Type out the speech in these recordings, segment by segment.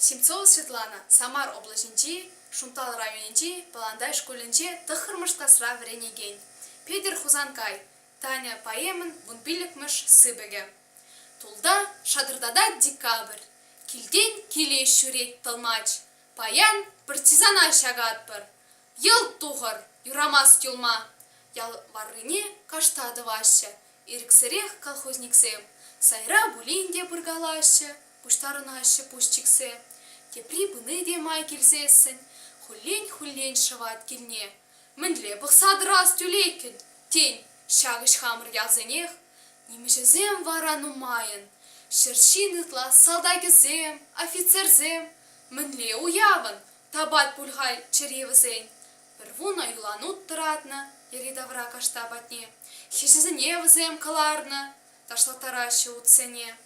Семцова Светлана, Самар облачинчи, Шунтал районинчи, Паландай школинчи, тахырмышткасра вренеген. Петер Хузанкай, Таня поемын бунпилікміш сыбеге. Тулда шадырдада декабрь, килден киле шүрет тылмач, паян партизана шагатпыр. Ел туғыр, юрамас тюлма, ял варыне каштады ваще, иріксірех колхозниксем, сайра булинде бұргалаще, пуштарынаще пушчиксе, тепри бұны де май келсесін, хуллен шыват келне. Мінле бұқсадырас тюлейкін, тень, шагыш хамыр ялзенех, немешезем варану майын, шершинытла солдагезем, офицерзем, мінле уявын, табат пульхаль черевізен. Первуна юланут тыратна, еридавра каштабатне, хешезене візем каларна, ташлатараще утсене.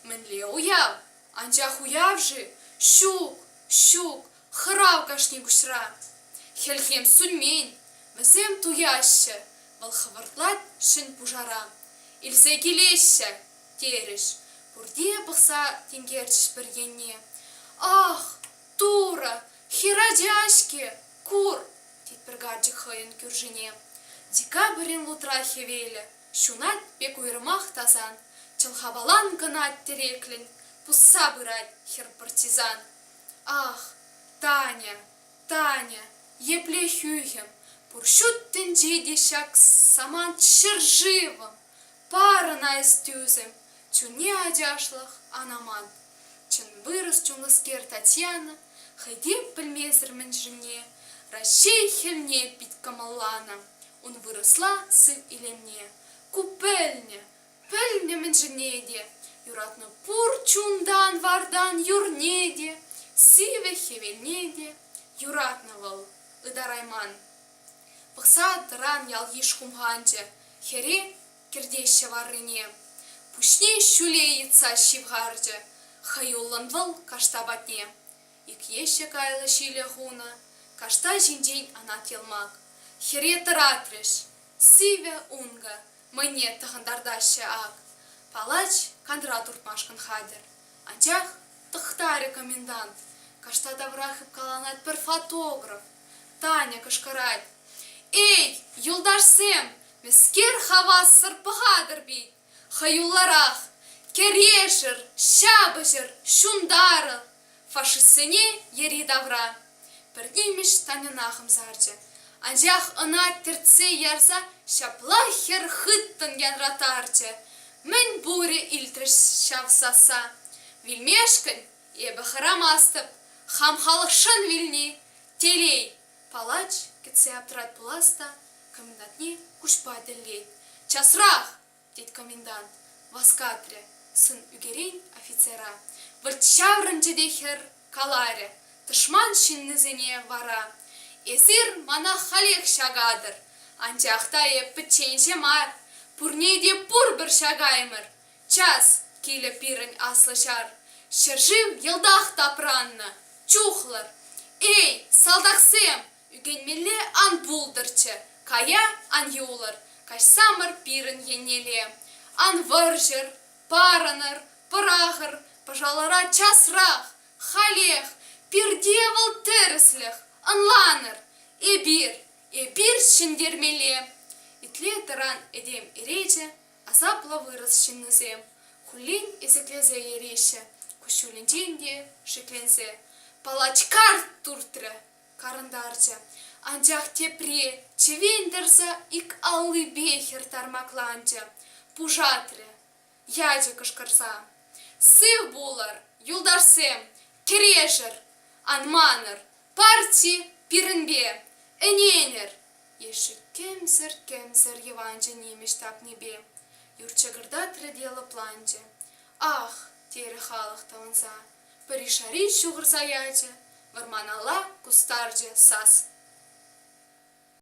Мінле уяв, анчах уявжы, щук, хырав кашни гушра. Хелхем суньмен, візем туяще, вал хывыртлат шын пужара. Илсе келеші, тереш, бұрде бұқса тенгерчіш бір енне. Ах, тура, хирадяшке, кур, тет бір гаджик хайын күржіне. Декабрин лутра хевелі, шунат бек уйрымақ тазан, чылхабалан гынат тереклін, пусса бұрат хер партизан. Ах, Таня, епле хюхем, пуршут тенче дешак саман чыржывым, парына истюзем, чуне адяшлах анаман. Чын вырос чунлыскер Татьяна, хайдеп пілмезір мін жіне, ращей хельне пит камаллана, он выросла сып илемне. Купельне мін жінеде, юратны пур чундан вардан юрнеде, сиве хевелнеде, юратнывал ыдарайман. Пықса дыран ял ешхумганче, хере кердеще варыне. Пушне шуле яйца шивгарче, хайолланвал каштабатне. Икеше кайлы шиле хуна, кашта жиндень ана телмак. Хере тыратреш, сиве унга, мэне тахандардаще ак. Палач кандра туртмашкан хадер. Анчах тахтаре комендант. Кашта даврахып каланат пер фотограф. Таня кашкарать. Эй, юлдашсем, мескер хавас сырпыхадыр бит. Хаюлларах, керешір, шабышыр, шундарыл. Фашистсене ери давра. Бірдеймеш Танянахым зарчы. Анжақ ына тіртсе ярза, шаплахер хыттын янратарчы. Мен буре илтріш шавсаса. Вильмешкін, ебі хырамастып, хамхалықшын вильни. Телей, палач, кетсе аптрат пуласта, комендантне кушпа діллейт. Часрах, дед комендант, васкатре, сын үгерейн офицера. Выртшаврын жедехер каларе, тышман шиннізіне вара. Эсир мана халек шагадыр, анчақта пітченше мар, пурнеде пур бір шагаймыр. Час келі пирін аслышар, шыржым елдақ тапранны, чухлар. Эй, салдақсем, үгенмелі ан булдырчы, кая ан юлыр, кашсамыр пирін енеле. Ан выржыр, парыныр, пырағыр, пожалара часрақ, халех, пирдевал терісліх, анланыр, эбир шиндермеле. Итле таран эдем ерече, азапла вырос шиннызем. Хулин есеклезе ереше, кушулинченде шеклензе. Палачкар туртре, карындарчы. Анчах тепре, чевендерса ик аллы бехер тармакланчы. Пужатре, яче кышкырса. Сыв булар, юлдарсем, керешір, анманыр, парти пирінбе, эненер. Еші кемзір еванчы немеш тап небе. Юрчагырда тредела планчы. Ах, тері халық тавынса, паришари шуғырса ячы, варманала кустарчы сас.